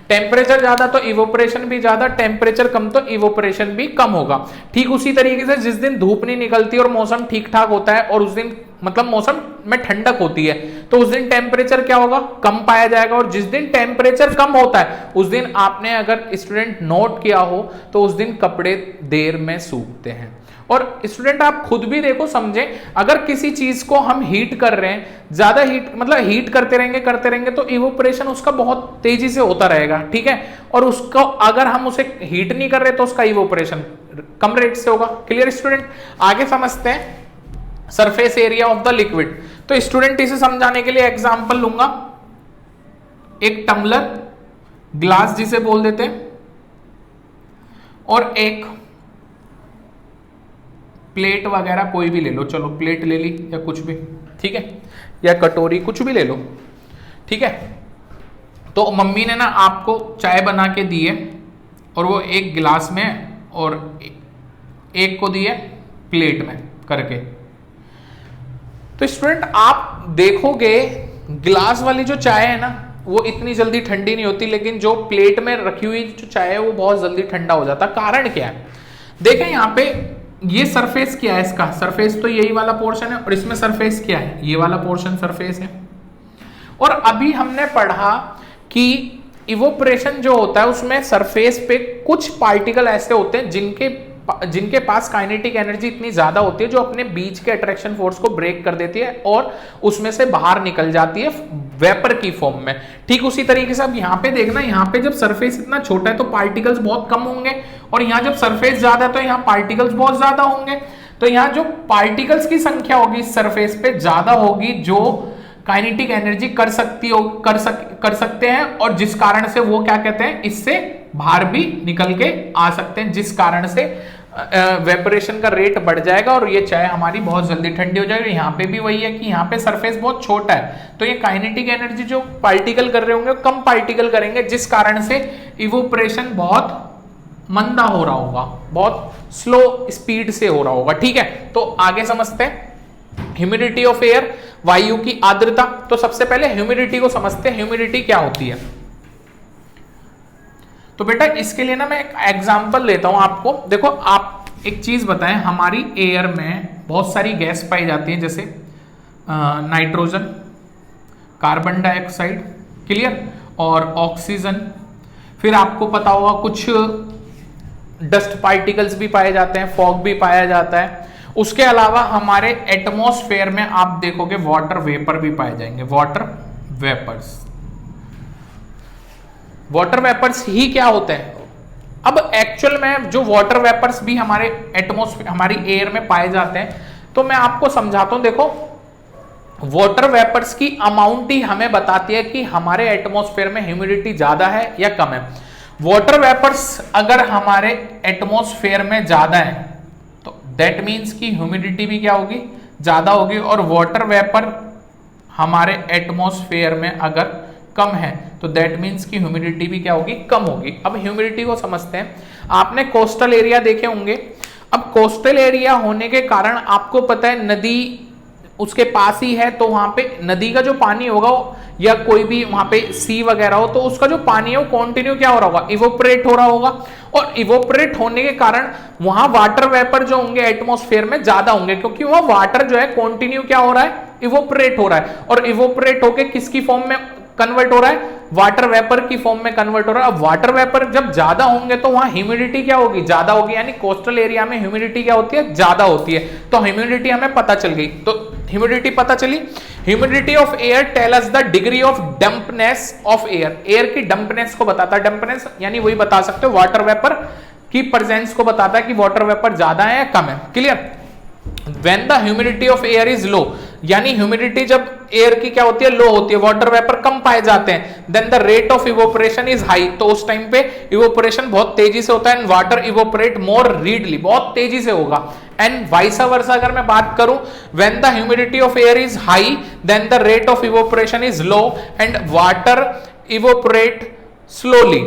S1: टेम्परेचर ज्यादा तो इवोपरेशन भी ज्यादा, टेम्परेचर कम तो इवोपरेशन भी कम होगा। ठीक उसी तरीके से जिस दिन धूप नहीं निकलती और मौसम ठीक ठाक होता है और उस दिन मतलब मौसम में ठंडक होती है तो उस दिन टेम्परेचर क्या होगा, कम पाया जाएगा। और जिस दिन टेम्परेचर कम होता है उस दिन आपने अगर स्टूडेंट नोट किया हो तो उस दिन कपड़े देर में सूखते हैं। और स्टूडेंट आप खुद भी देखो, समझें, अगर किसी चीज को हम हीट कर रहे हैं, ज्यादा हीट मतलब हीट करते रहेंगे तो इवोपरेशन उसका बहुत तेजी से होता रहेगा, ठीक है। और उसको अगर हम उसे हीट नहीं कर रहे तो उसका इवोपरेशन कम रेट से होगा। Clear student. आगे समझते हैं surface area of the liquid. तो स्टूडेंट इसे समझाने के लिए एग्जांपल लूंगा, एक टम्बलर, ग्लास जिसे बोल देते हैं, और एक प्लेट वगैरह कोई भी ले लो, चलो प्लेट ले ली या कुछ भी, ठीक है, या कटोरी, कुछ भी ले लो, ठीक है। तो मम्मी ने ना आपको चाय बना के दी है और वो एक गिलास में और एक को दी है प्लेट में करके। तो स्टूडेंट आप देखोगे गिलास वाली जो चाय है ना वो इतनी जल्दी ठंडी नहीं होती, लेकिन जो प्लेट में रखी हुई जो चाय है वो बहुत जल्दी ठंडा हो जाता है। कारण क्या है, देखें यहाँ पे ये सरफेस क्या है, इसका सरफेस तो यही वाला पोर्शन है और इसमें सरफेस क्या है, ये वाला पोर्शन सरफेस है। और अभी हमने पढ़ा कि इवोपरेशन जो होता है उसमें सरफेस पे कुछ पार्टिकल ऐसे होते हैं जिनके पास काइनेटिक एनर्जी इतनी ज्यादा होती है जो अपने बीच के अट्रैक्शन फोर्स को ब्रेक कर देती है और उसमें से बाहर निकल जाती है वेपर की फॉर्म में। ठीक उसी तरीके से अब यहाँ पे देखना, यहाँ पे जब सरफेस इतना छोटा है तो पार्टिकल्स बहुत कम होंगे, और यहाँ जब सरफेस ज्यादा है तो यहाँ पार्टिकल्स बहुत ज्यादा होंगे। तो यहाँ जो पार्टिकल्स की संख्या होगी इस सरफेस पे ज्यादा होगी जो काइनेटिक एनर्जी कर सकते हैं, और जिस कारण से वो क्या कहते हैं, इससे बाहर भी निकल के आ सकते हैं, जिस कारण से वेपरेशन का रेट बढ़ जाएगा और ये चाय हमारी बहुत जल्दी ठंडी हो जाएगी। यहाँ पे भी वही है कि यहाँ पे सरफेस बहुत छोटा है तो ये काइनेटिक एनर्जी जो पार्टिकल कर रहे होंगे कम पार्टिकल करेंगे, जिस कारण से इवोपरेशन बहुत मंदा हो रहा होगा, बहुत स्लो स्पीड से हो रहा होगा, ठीक है। तो आगे समझते हैं ह्यूमिडिटी ऑफ एयर, वायु की आर्द्रता। तो सबसे पहले ह्यूमिडिटी को समझते हैं, ह्यूमिडिटी क्या होती है। तो बेटा इसके लिए ना मैं एक एग्जांपल लेता हूं आपको। देखो आप एक चीज बताएं, हमारी एयर में बहुत सारी गैस पाई जाती है, जैसे नाइट्रोजन, कार्बन डाइऑक्साइड, क्लियर, और ऑक्सीजन। फिर आपको पता होगा कुछ डस्ट पार्टिकल्स भी पाए जाते हैं, फॉग भी पाया जाता है। उसके अलावा हमारे एटमॉस्फेयर में आप देखोगे वाटर वेपर भी पाए जाएंगे, वाटर वेपर्स। वाटर वेपर्स ही क्या होते हैं, अब एक्चुअल में जो वाटर वेपर्स भी हमारे एटमॉस्फेयर, हमारी एयर में पाए जाते हैं, तो मैं आपको समझाता हूं, देखो वाटर वेपर्स की अमाउंट ही हमें बताती है कि हमारे एटमॉस्फेयर में ह्यूमिडिटी ज्यादा है या कम है। वाटर वेपर्स अगर हमारे एटमॉस्फेयर में ज्यादा है तो दैट मीन्स कि ह्यूमिडिटी भी क्या होगी, ज्यादा होगी। और वाटर वेपर हमारे एटमॉस्फेयर में अगर कम है तो दैट मीन्स की ह्यूमिडिटी भी क्या होगी, कम होगी। अब ह्यूमिडिटी को समझते हैं। आपने कोस्टल एरिया देखे होंगे। अब कोस्टल एरिया होने के कारण आपको पता है नदी उसके पास ही है, तो वहां पे नदी का जो पानी होगा या कोई भी वहां पे सी वगैरह हो तो उसका जो पानी है वो कंटिन्यू क्या हो रहा होगा, इवोपरेट हो रहा होगा। और इवोपरेट होने के कारण वहां वाटर वेपर जो होंगे एटमॉस्फेयर में ज्यादा होंगे, क्योंकि वहां वाटर जो है कंटिन्यू क्या हो रहा है, इवोपरेट हो रहा है। और इवोपरेट होके किसकी फॉर्म में कन्वर्ट हो रहा है, वाटर वेपर की फॉर्म में कन्वर्ट हो रहा है। अब वाटर वेपर जब ज्यादा होंगे तो वहां ह्यूमिडिटी क्या होगी, ज्यादा होगी। यानी कोस्टल एरिया में ह्यूमिडिटी क्या होती है, ज्यादा होती है। तो ह्यूमिडिटी हमें पता चल गई। तो ह्यूमिडिटी पता चली। Humidity of air tell us the degree of dampness of air. Air की डंपनेस को बताता है। डंपनेस यानी वही बता सकते हो वाटर वेपर की प्रेजेंस को बताता है कि वाटर वेपर ज्यादा है या कम है। Clear. When the humidity of air is low, यानी ह्यूमिडिटी जब एयर की क्या होती है, लो होती है, वाटर वेपर कम पाए जाते हैं, then the rate of evaporation is high, तो उस टाइम पे इवोपरेशन बहुत तेजी से होता है। And water evaporate more readily, बहुत तेजी से होगा। एंड वाइस वर्सा अगर मैं बात करूं, when the humidity of air is high then the rate of evaporation is low and water evaporate slowly,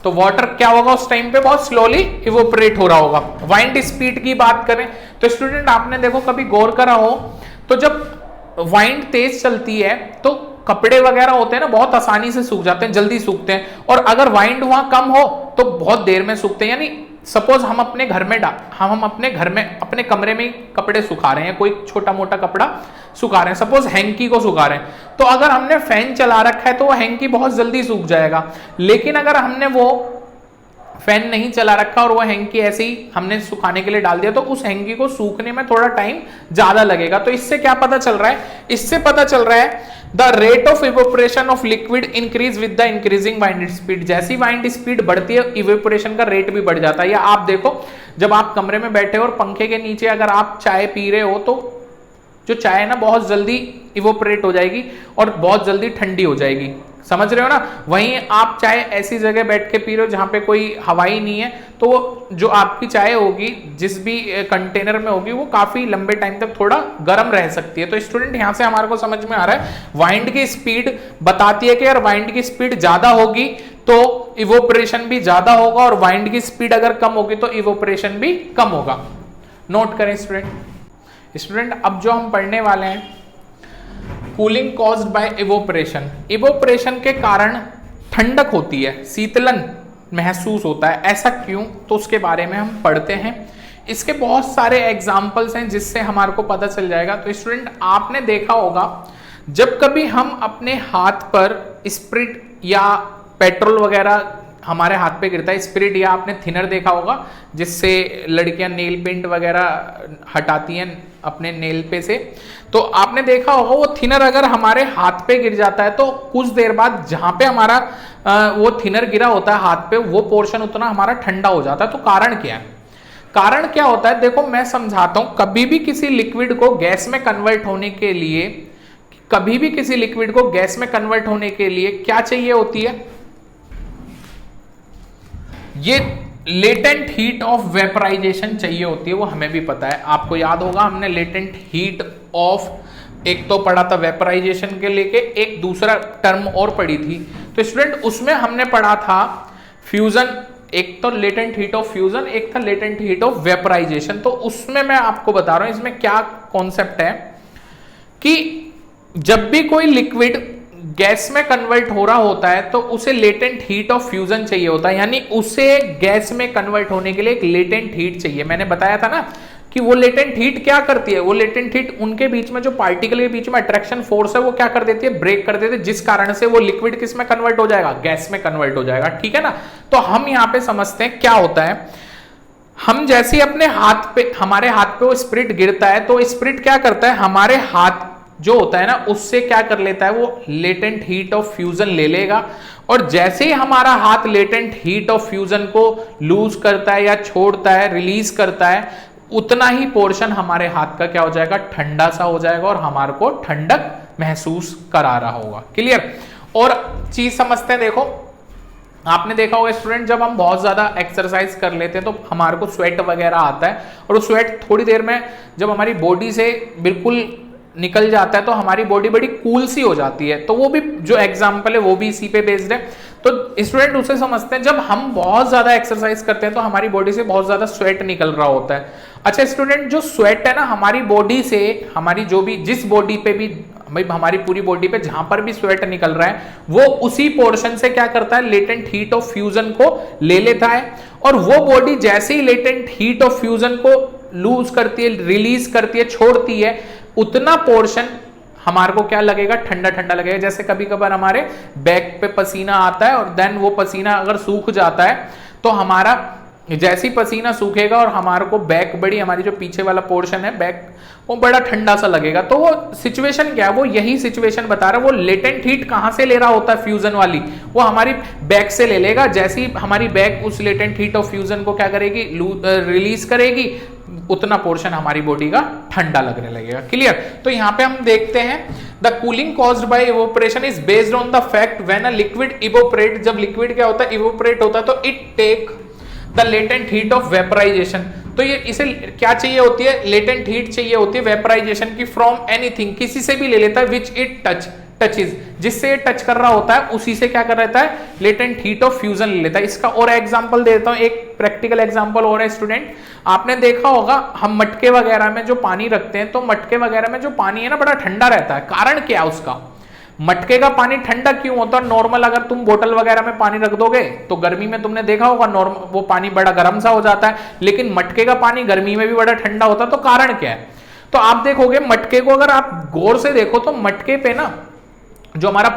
S1: तो वाटर क्या होगा उस टाइम पे, बहुत स्लोली इवोपरेट हो रहा होगा। वाइंड स्पीड की बात करें तो स्टूडेंट आपने देखो कभी गौर करा हो तो जब वाइंड तेज चलती है तो कपड़े वगैरह होते हैं ना बहुत आसानी से सूख जाते हैं, जल्दी सूखते हैं। और अगर वाइंड वहां कम हो तो बहुत देर में सूखते हैं। यानी सपोज हम अपने घर में अपने कमरे में कपड़े सुखा रहे हैं, कोई छोटा मोटा कपड़ा सुखा रहे हैं, सपोज हैंकी को सुखा रहे हैं, तो अगर हमने फैन चला रखा है तो वो हैंकी बहुत जल्दी सूख जाएगा। लेकिन अगर हमने वो फैन नहीं चला रखा और वो हैंकी ऐसे ही हमने सुखाने के लिए डाल दिया तो उस हैंकी को सूखने में थोड़ा टाइम ज्यादा लगेगा। तो इससे क्या पता चल रहा है, इससे पता चल रहा है the rate of evaporation of liquid increase with the increasing wind speed. जैसी वाइंड स्पीड बढ़ती है इवेपोरेशन का रेट भी बढ़ जाता है। या आप देखो जब आप कमरे में बैठे हो और पंखे के नीचे अगर आप चाय पी रहे हो तो जो चाय है ना बहुत जल्दी इवोपरेट हो जाएगी और बहुत जल्दी ठंडी हो जाएगी, समझ रहे हो ना। वहीं आप चाय ऐसी जगह बैठ के पी रहे हो जहां पे कोई हवा ही नहीं है तो जो आपकी चाय होगी जिस भी कंटेनर में होगी वो काफी लंबे टाइम तक थोड़ा गर्म रह सकती है। तो स्टूडेंट यहां से हमारे को समझ में आ रहा है वाइंड की स्पीड बताती है कि यार वाइंड की स्पीड ज्यादा होगी तो इवोपरेशन भी ज्यादा होगा और वाइंड की स्पीड अगर कम होगी तो इवोपरेशन भी कम होगा। नोट करें स्टूडेंट अब जो हम पढ़ने वाले हैं cooling caused by evaporation. Evaporation के कारण ठंडक होती है, शीतलन महसूस होता है, ऐसा क्यों, तो उसके बारे में हम पढ़ते हैं। इसके बहुत सारे एग्जाम्पल्स हैं जिससे हमारे को पता चल जाएगा। तो स्टूडेंट आपने देखा होगा जब कभी हम अपने हाथ पर स्प्रिट या पेट्रोल वगैरह हमारे हाथ पे गिरता है, स्पिरिट या आपने थिनर देखा होगा जिससे लड़कियां नेल पेंट वगैरह हटाती हैं अपने नेल पे से, तो आपने देखा होगा वो थिनर अगर हमारे हाथ पे गिर जाता है तो कुछ देर बाद जहां पे हमारा वो थिनर गिरा होता है हाथ पे वो पोर्शन उतना हमारा ठंडा हो जाता है। तो कारण क्या है, कारण क्या होता है, देखो मैं समझाता हूं। कभी भी किसी लिक्विड को गैस में कन्वर्ट होने के लिए, कभी भी किसी लिक्विड को गैस में कन्वर्ट होने के लिए क्या चाहिए होती है, ये लेटेंट हीट ऑफ वेपराइजेशन चाहिए होती है। वो हमें भी पता है, आपको याद होगा हमने लेटेंट हीट ऑफ एक तो पढ़ा था वेपराइजेशन के लेके, एक दूसरा टर्म और पढ़ी थी। तो स्टूडेंट उसमें हमने पढ़ा था फ्यूजन, एक तो लेटेंट हीट ऑफ फ्यूजन, एक था लेटेंट हीट ऑफ वेपराइजेशन। तो उसमें मैं आपको बता रहा हूं इसमें क्या कॉन्सेप्ट है कि जब भी कोई लिक्विड गैस में कन्वर्ट हो रहा होता है तो उसे लेटेंट हीट ऑफ फ्यूजन चाहिए होता है, यानी उसे गैस में कन्वर्ट होने के लिए एक लेटेंट हीट चाहिए। मैंने बताया था ना कि वो लेटेंट हीट क्या करती है, वो लेटेंट हीट उनके बीच में जो पार्टिकल के बीच में अट्रैक्शन फोर्स है वो क्या कर देती है, ब्रेक कर देती है, जिस कारण से वो लिक्विड किस में कन्वर्ट हो जाएगा, गैस में कन्वर्ट हो जाएगा। ठीक है ना। तो हम यहां पे समझते हैं क्या होता है। हम जैसे अपने हाथ पे, हमारे हाथ पे वो स्पिरिट गिरता है तो स्पिरिट क्या करता है, हमारे हाथ जो होता है ना उससे क्या कर लेता है, वो लेटेंट हीट ऑफ फ्यूजन ले लेगा और जैसे ही हमारा हाथ लेटेंट हीट ऑफ फ्यूजन को लूज करता है या छोड़ता है, रिलीज करता है, उतना ही पोर्शन हमारे हाथ का क्या हो जाएगा, ठंडा सा हो जाएगा और हमारे को ठंडक महसूस करा रहा होगा। क्लियर। और चीज समझते हैं, देखो आपने देखा होगा स्टूडेंट, जब हम बहुत ज्यादा एक्सरसाइज कर लेते हैं तो हमारे को स्वेट वगैरह आता है, और वो स्वेट थोड़ी देर में जब हमारी बॉडी से बिल्कुल निकल जाता है तो हमारी बॉडी बड़ी कूल सी हो जाती है। तो वो भी जो एग्जांपल है वो भी इसी पे बेस्ड है। तो स्टूडेंट उसे समझते हैं, जब हम बहुत ज्यादा एक्सरसाइज करते हैं तो हमारी बॉडी से बहुत ज्यादा स्वेट निकल रहा होता है। अच्छा स्टूडेंट, जो स्वेट है ना हमारी बॉडी से, हमारी जो भी जिस बॉडी पे भी, भाई हमारी पूरी बॉडी पे जहां पर भी स्वेट निकल रहा है वो उसी पोर्शन से क्या करता है, लेटेंट हीट ऑफ फ्यूजन को ले लेता है। और वो बॉडी जैसे ही लेटेंट हीट ऑफ फ्यूजन को लूज करती है, रिलीज करती है, छोड़ती है, उतना पोर्शन हमारे को क्या लगेगा, ठंडा ठंडा लगेगा। जैसे कभी कभार हमारे बैक पे पसीना आता है और देन वो पसीना अगर सूख जाता है तो हमारा जैसे ही पसीना सूखेगा और हमारे को बैक बड़ी, हमारी जो पीछे वाला पोर्शन है बैक, वो बड़ा ठंडा सा लगेगा। तो वो सिचुएशन क्या है, वो यही सिचुएशन बता रहा है। वो लेटेंट हीट कहां से ले रहा होता है फ्यूजन वाली, वो हमारी बैक से ले लेगा। जैसे ही हमारी बैक उस लेटेंट हीट ऑफ फ्यूजन को क्या करेगी, रिलीज करेगी, उतना पोर्शन हमारी बॉडी का ठंडा लगने लगेगा। क्लियर। तो यहां पे हम देखते हैं the cooling caused by evaporation is based on the fact when a liquid evaporate, जब लिक्विड क्या होता है, इवोपरेट होता है, तो it take the latent heat of vaporization. तो ये इसे क्या चाहिए होती है, लेटेंट हीट चाहिए होती है वेपराइजेशन की, फ्रॉम एनीथिंग, किसी से भी ले लेता है, विच इट टचेज, जिससे ये टच कर रहा होता है उसी से क्या कर रहता है, लेटेंट हीट ऑफ फ्यूजन ले लेता है। इसका और एग्जांपल देता हूं, एक प्रैक्टिकल एग्जांपल और है स्टूडेंट। आपने देखा होगा हम मटके वगैरह में जो पानी रखते हैं, तो मटके वगैरह में जो पानी है ना बड़ा ठंडा रहता है। कारण क्या है उसका, मटके का पानी ठंडा क्यों होता है? नॉर्मल अगर तुम बोतल वगैरह में पानी रख दोगे तो गर्मी में तुमने देखा होगा नॉर्मल वो पानी बड़ा गर्म सा हो जाता है, लेकिन मटके का पानी गर्मी में भी बड़ा ठंडा होता है। तो कारण क्या है? तो आप देखोगे मटके को अगर आप गौर से देखो तो मटके पे ना जो हमारा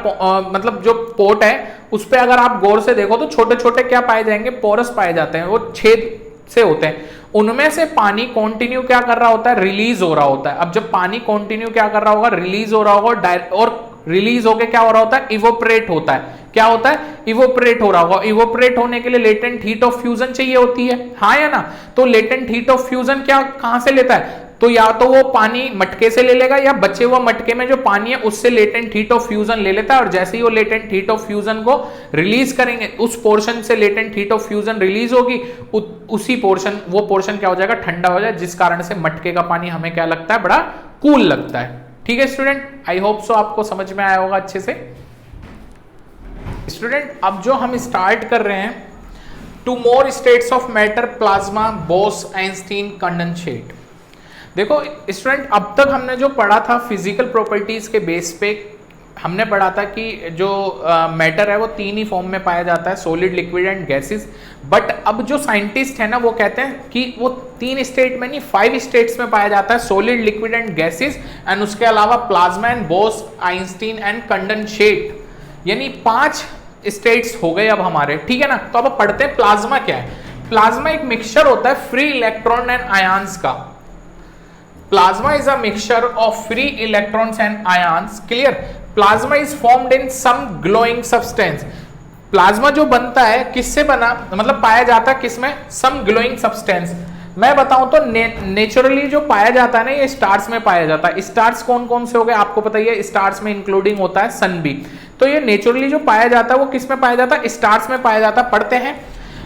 S1: मतलब जो पोट है उस पे अगर आप गौर से देखो तो छोटे छोटे क्या पाए जाएंगे, पोरस पाए जाते हैं, वो छेद से होते हैं। उनमें से पानी कंटिन्यू क्या कर रहा होता है, रिलीज हो रहा होता है। अब जब पानी कंटिन्यू क्या कर रहा होगा, रिलीज हो रहा होगा, और रिलीज होके क्या हो रहा होता है, इवोपरेट होता है। क्या होता है, इवोपरेट हो रहा होगा। इवोपरेट होने के लिए लेटेंट हीट ऑफ फ्यूजन चाहिए होती है, हाँ या ना? तो लेटेंट हीट ऑफ फ्यूजन क्या कहां से लेता है, तो या तो वो पानी मटके से ले लेगा या बचे हुआ मटके में जो पानी है उससे लेटेंट हीट ऑफ फ्यूजन ले लेता है। और जैसे ही वो लेटेंट हीट ऑफ फ्यूजन को रिलीज करेंगे, उस पोर्शन से latent heat of fusion release होगी, उसी पोर्शन, वो पोर्शन क्या हो जाएगा, ठंडा हो जाए, जिस कारण से मटके का पानी हमें क्या लगता है, बड़ा कूल लगता है। ठीक है स्टूडेंट, आई होप सो आपको समझ में आया होगा अच्छे से। स्टूडेंट अब जो हम स्टार्ट कर रहे हैं, two more states of matter, plasma, Bose, Einstein, condensate. देखो स्टूडेंट अब तक हमने जो पढ़ा था फिजिकल प्रॉपर्टीज के बेस पे, हमने पढ़ा था कि जो मैटर है वो तीन ही फॉर्म में पाया जाता है, solid, liquid and gases. But अब जो साइंटिस्ट है ना वो कहते हैं कि वो 3 स्टेट में नहीं 5 स्टेट्स में पाया जाता है, solid, liquid and gases, and उसके अलावा plasma and boss, Einstein and condensate, यानी 5 स्टेट्स हो गए अब हमारे। ठीक है ना? तो अब पढ़ते हैं प्लाज्मा क्या है। प्लाज्मा एक मिक्सचर होता है फ्री इलेक्ट्रॉन एंड आयंस का। Plasma is a mixture of free electrons and ions. Clear? Plasma is formed in some glowing substance. Plasma जो बनता है किससे बना, मतलब पाया जाता है किसमें, सम ग्लोइंग सब्सटेंस। मैं बताऊं तो नेचुरली जो पाया जाता है ना ये स्टार्स में पाया जाता है। स्टार्स कौन कौन से हो गए आपको पता ही है, स्टार्स में इंक्लूडिंग होता है सन भी। तो ये नेचुरली जो पाया जाता है वो किस में पाया जाता है, स्टार्स में पाया जाता है। पढ़ते हैं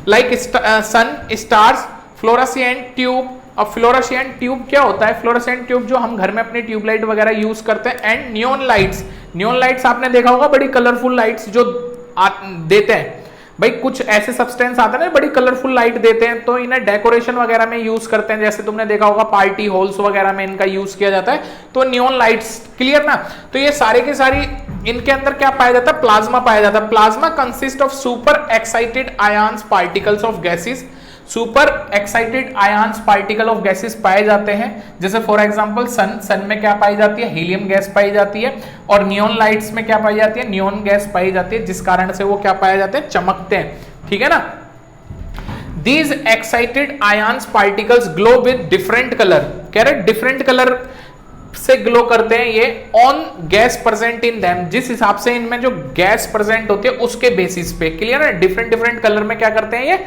S1: लाइक सन, स्टार्स, फ्लोरोसेंट ट्यूब। अब फ्लोरोसेंट ट्यूब क्या होता है, फ्लोरोसेंट ट्यूब जो हम घर में अपनी ट्यूबलाइट वगैरह यूज करते हैं, and neon lights. Neon lights आपने देखा होगा, बड़ी कलरफुल लाइट्स जो देते हैं। भाई कुछ ऐसे सब्सटेंस आते हैं ना बड़ी कलरफुल लाइट देते हैं, तो इन्हें डेकोरेशन वगैरह में यूज करते हैं। जैसे तुमने देखा होगा पार्टी हॉल्स वगैरह में इनका यूज किया जाता है, तो नियॉन लाइट्स। क्लियर ना? तो ये सारे के सारी इनके अंदर क्या पाया जाता है, प्लाज्मा पाया जाता है। Plasma consist of super excited ions particles of gases. Super excited ions particle of gases पाए जाते हैं, जैसे फॉर एग्जांपल सन में क्या पाई जाती है, हीलियम गैस पाई जाती है। और नियॉन लाइट्स में क्या पाई जाती है, नियॉन गैस पाई जाती है, जिस कारण से वो क्या पाए जाते हैं, चमकते हैं। ठीक है ना? These excited ions particles glow with different colour. कह रहे डिफरेंट कलर से ग्लो करते हैं ये, on gas present in them, जिस हिसाब से इनमें जो गैस प्रेजेंट होती है उसके बेसिस पे। क्लियर है? डिफरेंट डिफरेंट कलर में क्या करते हैं ये,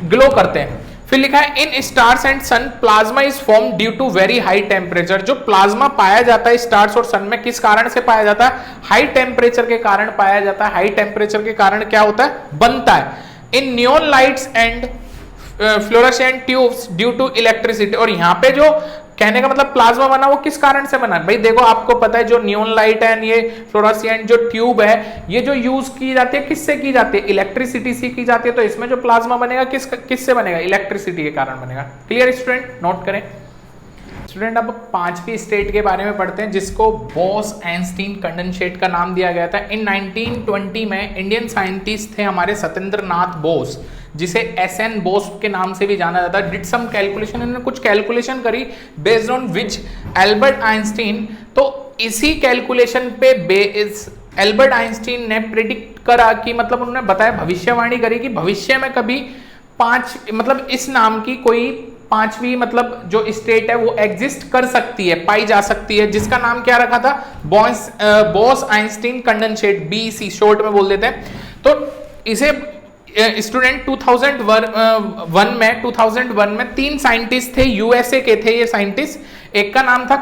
S1: ग्लो करते हैं। फिर लिखा है in stars and sun plasma is form due to very high temperature. जो प्लाज्मा पाया जाता है स्टार्स और सन में किस कारण से पाया जाता है? हाई टेम्परेचर के कारण पाया जाता है। हाई टेम्परेचर के कारण क्या होता है? बनता है। In neon lights and fluorescent tubes due to electricity. और यहाँ पे जो कहने का मतलब प्लाज्मा बना वो किस कारण से बना? भाई देखो आपको पता है जो नियॉन लाइट है ये फ्लोरोसेंट जो ट्यूब है ये जो यूज की जाती है किससे की जाती है? इलेक्ट्रिसिटी से की जाती है। तो इसमें जो प्लाज्मा बनेगा किससे बनेगा? इलेक्ट्रिसिटी के कारण बनेगा। Clear student? नोट करें। स्टूडेंट अब पांचवी स्टेट के बारे में पढ़ते हैं जिसको बोस-आइंस्टीन कंडेंसेट का नाम दिया गया था। इन 1920 में इंडियन साइंटिस्ट थे हमारे सत्येंद्र नाथ बोस, जिसे एसएन बोस के नाम से भी जाना जाता है। डिड सम कैलकुलेशन, इन्होंने कुछ कैलकुलेशन करी based on which Albert Einstein, तो इसी कैलकुलेशन पे एल्बर्ट आइंस्टीन ने प्रेडिक्ट करा कि मतलब उन्होंने बताया, भविष्यवाणी करी कि भविष्य में कभी मतलब इस नाम की कोई पांचवी मतलब जो स्टेट है वो एग्जिस्ट कर सकती है, पाई जा सकती है, जिसका नाम क्या रखा था? बोस-आइंस्टीन कंडेंसेट, बीसी शॉर्ट में बोल देते हैं। तो इसे स्टूडेंट 2001 में 3 साइंटिस्ट थे, यूएसए के थे ये साइंटिस्ट। एक का नाम था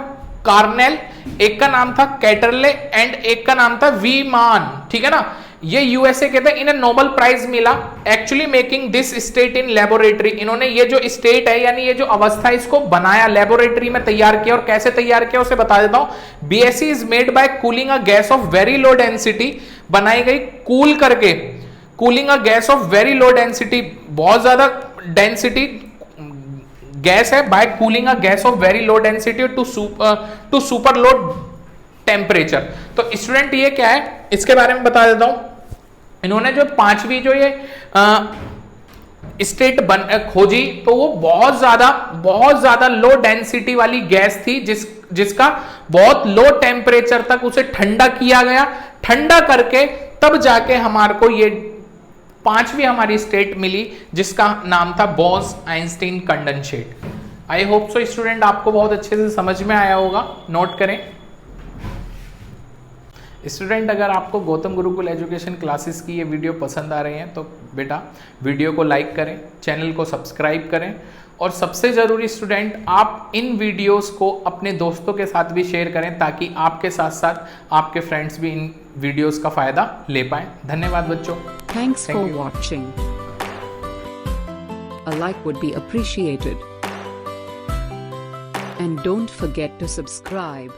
S1: कार्नेल, एक का नाम था कैटरले एंड एक का नाम था वीमान। ठीक है ना? ये यूएसए के थे। इन्हें नोबेल प्राइज मिला actually making this state in laboratory. इन्होंने ये जो स्टेट है यानी ये जो अवस्था इसको बनाया, लेबोरेटरी में तैयार किया। और कैसे तैयार किया उसे बता देता हूं। BEC is made by cooling a gas of very low density, बनाई गई कूल करके, cooling a gas of very low density, बहुत ज्यादा डेंसिटी गैस है, by cooling a gas of very low density to super low temperature. तो student ये क्या है इसके बारे में बता देता हूं। इन्होंने जो पांचवी जो ये स्टेट खोजी तो वो बहुत ज्यादा लो डेंसिटी वाली गैस थी जिसका बहुत लो टेम्परेचर तक उसे ठंडा किया गया। ठंडा करके तब जाके हमारे को ये पांचवी हमारी स्टेट मिली जिसका नाम था Bose-Einstein condensate. I hope so student आपको बहुत अच्छे से समझ में आया होगा। नोट करें स्टूडेंट, अगर आपको गौतम गुरुकुल एजुकेशन क्लासेस की ये वीडियो पसंद आ रही है तो बेटा वीडियो को लाइक करें, चैनल को सब्सक्राइब करें और सबसे ज़रूरी स्टूडेंट आप इन वीडियोस को अपने दोस्तों के साथ भी शेयर करें ताकि आपके साथ साथ आपके फ्रेंड्स भी इन वीडियोस का फ़ायदा ले पाएँ। धन्यवाद बच्चों।
S2: Thanks for watching. A like would be appreciated. And don't forget to subscribe.